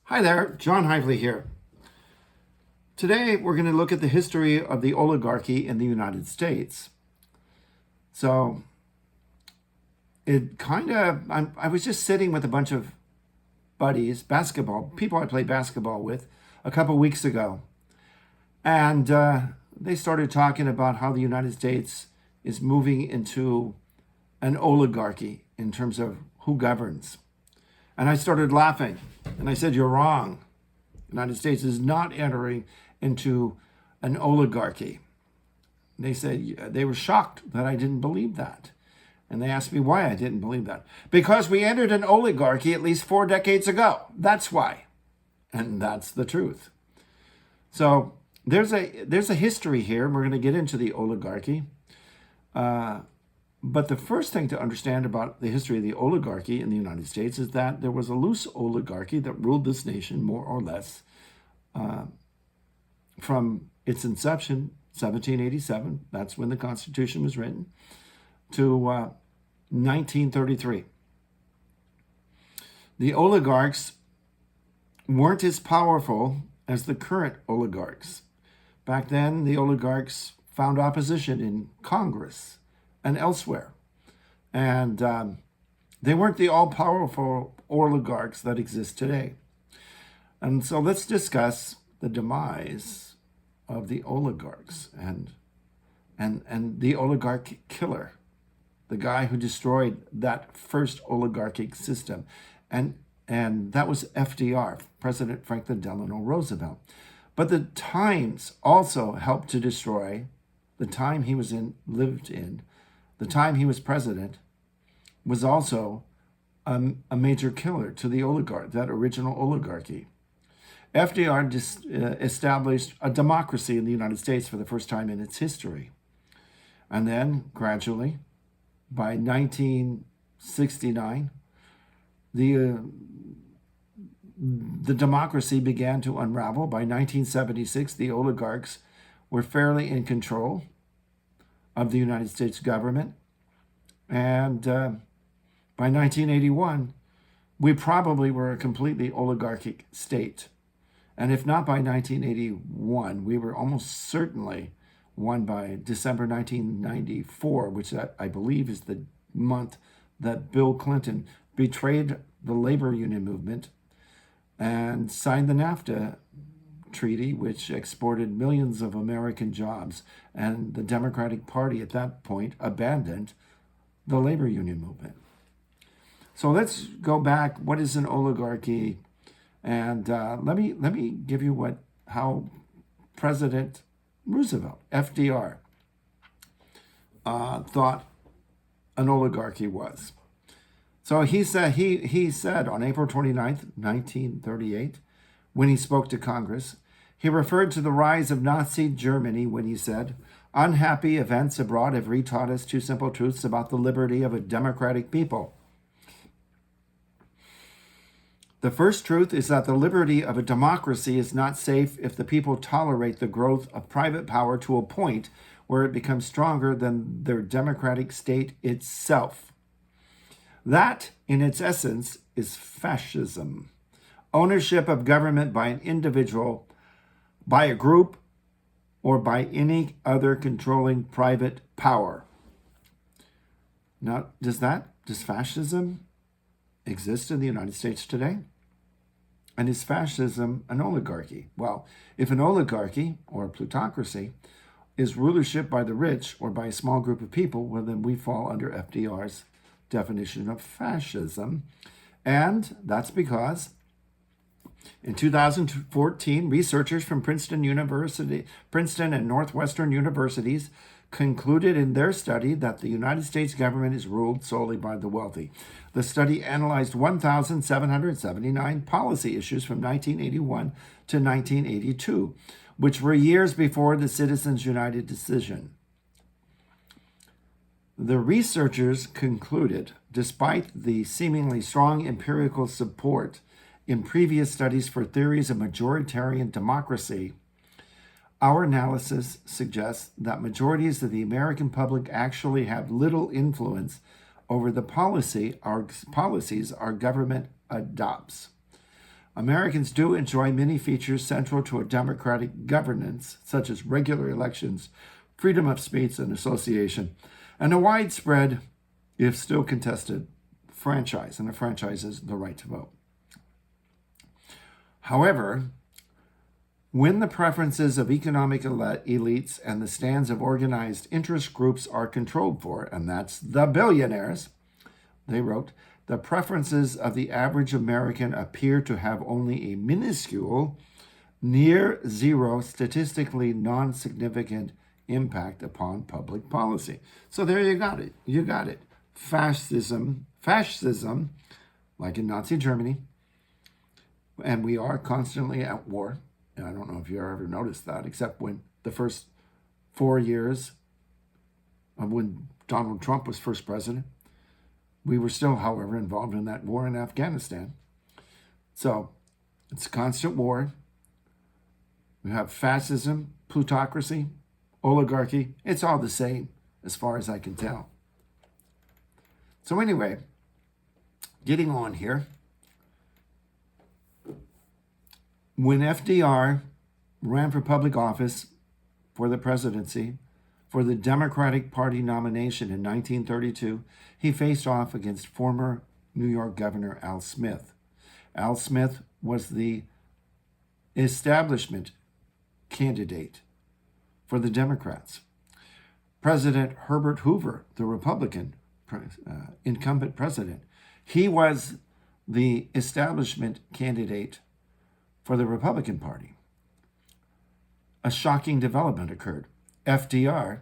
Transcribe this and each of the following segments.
Hi there, John Hively here. Today we're going to look at the history of the oligarchy in the United States. So I was just sitting with a bunch of buddies, people I play basketball with, a couple weeks ago. And they started talking about how the United States is moving into an oligarchy in terms of who governs. And I started laughing. And I said, "You're wrong. The United States is not entering into an oligarchy." And they said they were shocked that I didn't believe that. And they asked me why I didn't believe that. Because we entered an oligarchy at least 4 decades ago. That's why. And that's the truth. So there's a history here. And we're going to get into the oligarchy. But the first thing to understand about the history of the oligarchy in the United States is that there was a loose oligarchy that ruled this nation more or less from its inception, 1787, that's when the Constitution was written, to 1933. The oligarchs weren't as powerful as the current oligarchs. Back then, the oligarchs found opposition in Congress and elsewhere. And they weren't the all-powerful oligarchs that exist today. And so let's discuss the demise of the oligarchs and the oligarch killer, the guy who destroyed that first oligarchic system. And that was FDR, President Franklin Delano Roosevelt. But the times also helped to destroy the time he lived in. The time he was president was also a major killer to the oligarch, that original oligarchy. FDR established a democracy in the United States for the first time in its history. And then gradually, by 1969, the democracy began to unravel. By 1976, the oligarchs were fairly in control of the United States government. And by 1981, we probably were a completely oligarchic state. And if not by 1981, we were almost certainly one by December 1994, which I believe is the month that Bill Clinton betrayed the labor union movement and signed the NAFTA treaty, which exported millions of American jobs. And the Democratic Party at that point abandoned the labor union movement. So let's go back. What is an oligarchy? And let me give you how President Roosevelt, FDR, thought an oligarchy was. So he said on April 29th, 1938, when he spoke to Congress, he referred to the rise of Nazi Germany when he said, "Unhappy events abroad have retaught us two simple truths about the liberty of a democratic people. The first truth is that the liberty of a democracy is not safe if the people tolerate the growth of private power to a point where it becomes stronger than their democratic state itself. That, in its essence, is fascism. Ownership of government by an individual, by a group, or by any other controlling private power." Now, does fascism exist in the United States today? And is fascism an oligarchy? Well, if an oligarchy or a plutocracy is rulership by the rich or by a small group of people, well, then we fall under FDR's definition of fascism. And that's because in 2014, researchers from Princeton and Northwestern universities concluded in their study that the United States government is ruled solely by the wealthy. The study analyzed 1,779 policy issues from 1981 to 1982, which were years before the Citizens United decision. The researchers concluded, despite the seemingly strong empirical support in previous studies for theories of majoritarian democracy, our analysis suggests that majorities of the American public actually have little influence over the policies our government adopts. Americans do enjoy many features central to a democratic governance, such as regular elections, freedom of speech and association, and a widespread, if still contested, franchise. And a franchise is the right to vote. However, when the preferences of economic elites and the stands of organized interest groups are controlled for, and that's the billionaires, they wrote, the preferences of the average American appear to have only a minuscule, near zero, statistically non-significant impact upon public policy. So there you got it. You got it. Fascism, like in Nazi Germany, and we are constantly at war. And I don't know if you ever noticed that, except when the first 4 years of when Donald Trump was first president, we were still, however, involved in that war in Afghanistan. So it's constant war. We have fascism, plutocracy, oligarchy. It's all the same as far as I can tell. So anyway, getting on here. When FDR ran for public office for the presidency, for the Democratic Party nomination in 1932, he faced off against former New York Governor Al Smith. Al Smith was the establishment candidate for the Democrats. President Herbert Hoover, the Republican incumbent president, he was the establishment candidate for the Republican Party. A shocking development occurred. FDR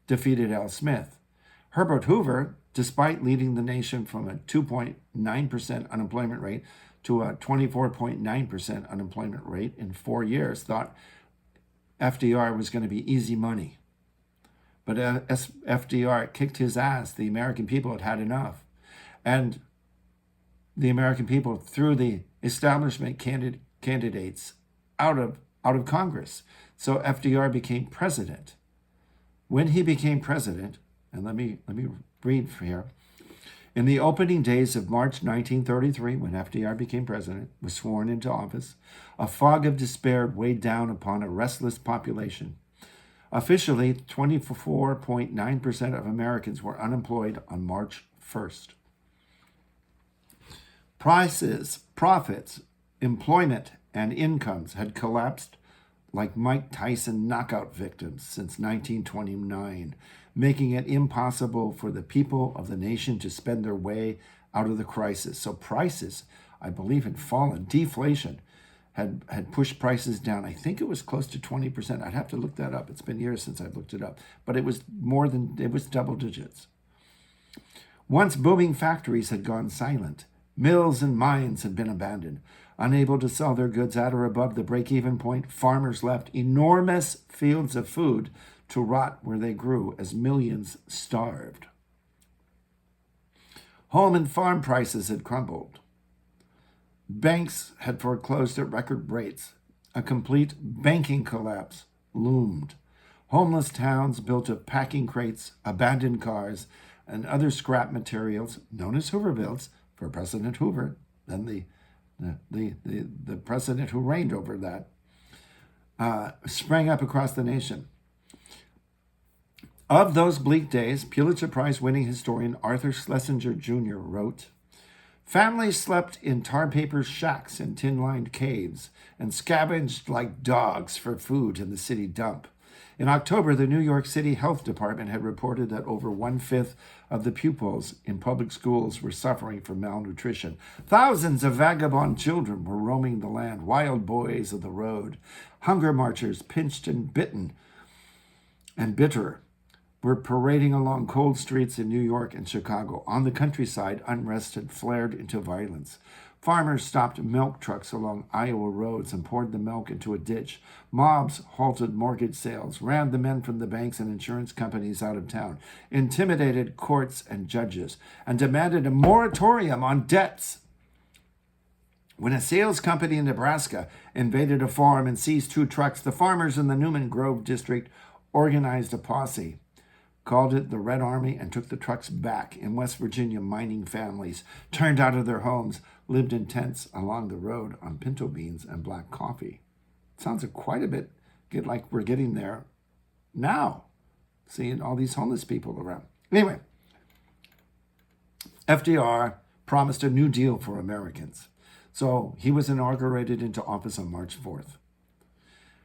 defeated Al Smith. Herbert Hoover, despite leading the nation from a 2.9% unemployment rate to a 24.9% unemployment rate in 4 years, thought FDR was going to be easy money. But FDR kicked his ass. The American people had had enough. And the American people threw the establishment candidates out of Congress. So FDR became president. When he became president, and let me read from here. In the opening days of March 1933, when FDR became president, was sworn into office, a fog of despair weighed down upon a restless population. Officially, 24.9% of Americans were unemployed on March 1st. Prices, profits, employment, and incomes had collapsed like Mike Tyson knockout victims since 1929, making it impossible for the people of the nation to spend their way out of the crisis. So prices, I believe, had fallen. Deflation had pushed prices down. I think it was close to 20%. I'd have to look that up. It's been years since I've looked it up. But it was double digits. Once booming factories had gone silent. Mills and mines had been abandoned. Unable to sell their goods at or above the break-even point, farmers left enormous fields of food to rot where they grew as millions starved. Home and farm prices had crumbled. Banks had foreclosed at record rates. A complete banking collapse loomed. Homeless towns built of packing crates, abandoned cars, and other scrap materials, known as Hoovervilles, for President Hoover, then the president who reigned over that, sprang up across the nation. Of those bleak days, Pulitzer Prize-winning historian Arthur Schlesinger Jr. wrote, "Families slept in tar paper shacks and tin-lined caves and scavenged like dogs for food in the city dump. In October, the New York City Health Department had reported that over 1/5 of the pupils in public schools were suffering from malnutrition. Thousands of vagabond children were roaming the land, wild boys of the road. Hunger marchers, pinched and bitten and bitter, were parading along cold streets in New York and Chicago. On the countryside, unrest had flared into violence. Farmers stopped milk trucks along Iowa roads and poured the milk into a ditch. Mobs halted mortgage sales, ran the men from the banks and insurance companies out of town, intimidated courts and judges, and demanded a moratorium on debts. When a sales company in Nebraska invaded a farm and seized 2 trucks, the farmers in the Newman Grove district organized a posse, called it the Red Army, and took the trucks back. In West Virginia, mining families turned out of their homes, lived in tents along the road on pinto beans and black coffee. Sounds quite a bit like we're getting there now, seeing all these homeless people around. Anyway, FDR promised a New Deal for Americans. So he was inaugurated into office on March 4th.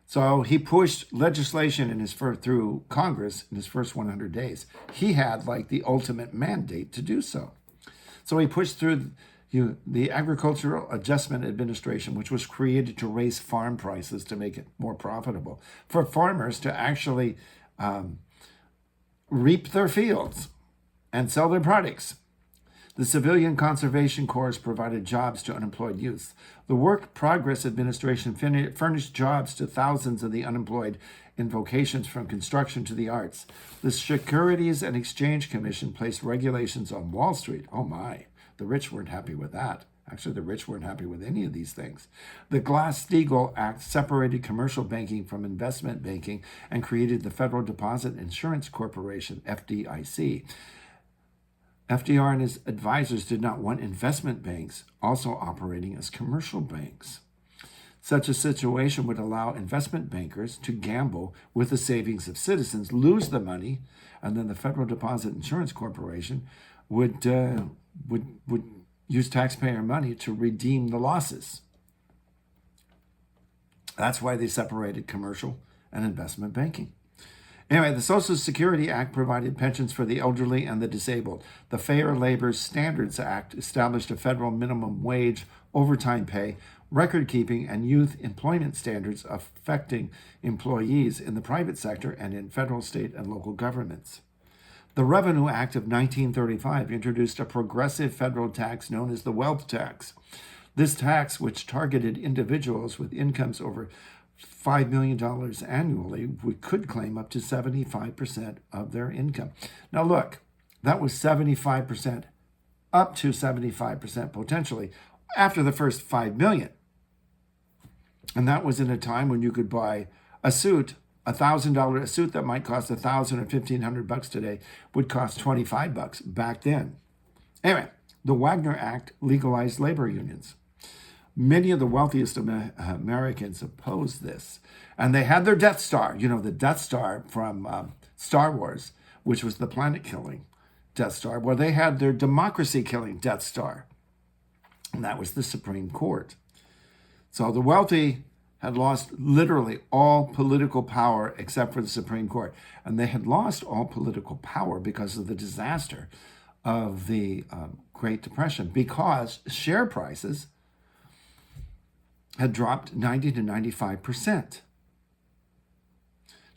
So he pushed legislation through Congress in his first 100 days. He had like the ultimate mandate to do so. So he pushed through the Agricultural Adjustment Administration, which was created to raise farm prices to make it more profitable for farmers to actually reap their fields and sell their products. The Civilian Conservation Corps provided jobs to unemployed youth. The Work Progress Administration furnished jobs to thousands of the unemployed in vocations from construction to the arts. The Securities and Exchange Commission placed regulations on Wall Street. Oh my, the rich weren't happy with that. Actually, the rich weren't happy with any of these things. The Glass-Steagall Act separated commercial banking from investment banking and created the Federal Deposit Insurance Corporation, FDIC. FDR and his advisors did not want investment banks also operating as commercial banks. Such a situation would allow investment bankers to gamble with the savings of citizens, lose the money, and then the Federal Deposit Insurance Corporation would use taxpayer money to redeem the losses. That's why they separated commercial and investment banking. Anyway, the Social Security Act provided pensions for the elderly and the disabled. The Fair Labor Standards Act established a federal minimum wage, overtime pay, record keeping, and youth employment standards affecting employees in the private sector and in federal, state, and local governments. The Revenue Act of 1935 introduced a progressive federal tax known as the wealth tax. This tax, which targeted individuals with incomes over $5 million annually, could claim up to 75% of their income. Now look, that was 75%, up to 75% potentially, after the first 5 million. And that was in a time when you could buy a suit, $1,000 a suit that might cost $1,000 or $1,500 today would cost $25 back then. Anyway, the Wagner Act legalized labor unions. Many of the wealthiest Americans opposed this. And they had their Death Star, the Death Star from Star Wars, which was the planet-killing Death Star. Well, they had their democracy-killing Death Star. And that was the Supreme Court. So the wealthy had lost literally all political power except for the Supreme Court. And they had lost all political power because of the disaster of the Great Depression, because share prices had dropped 90 to 95%.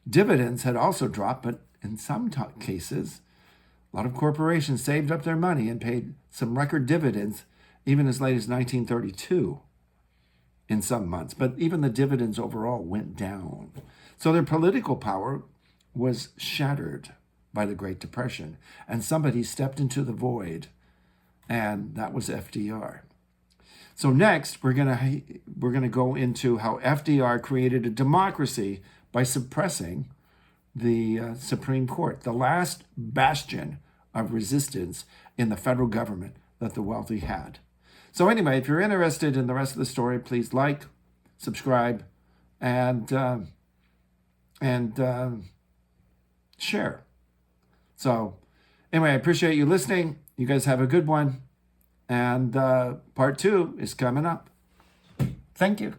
Dividends had also dropped, but in some cases, a lot of corporations saved up their money and paid some record dividends even as late as 1932 in some months. But even the dividends overall went down. So their political power was shattered by the Great Depression, and somebody stepped into the void, and that was FDR. So next, we're gonna go into how FDR created a democracy by suppressing the Supreme Court, the last bastion of resistance in the federal government that the wealthy had. So anyway, if you're interested in the rest of the story, please like, subscribe, and share. So anyway, I appreciate you listening. You guys have a good one. And part 2 is coming up. Thank you.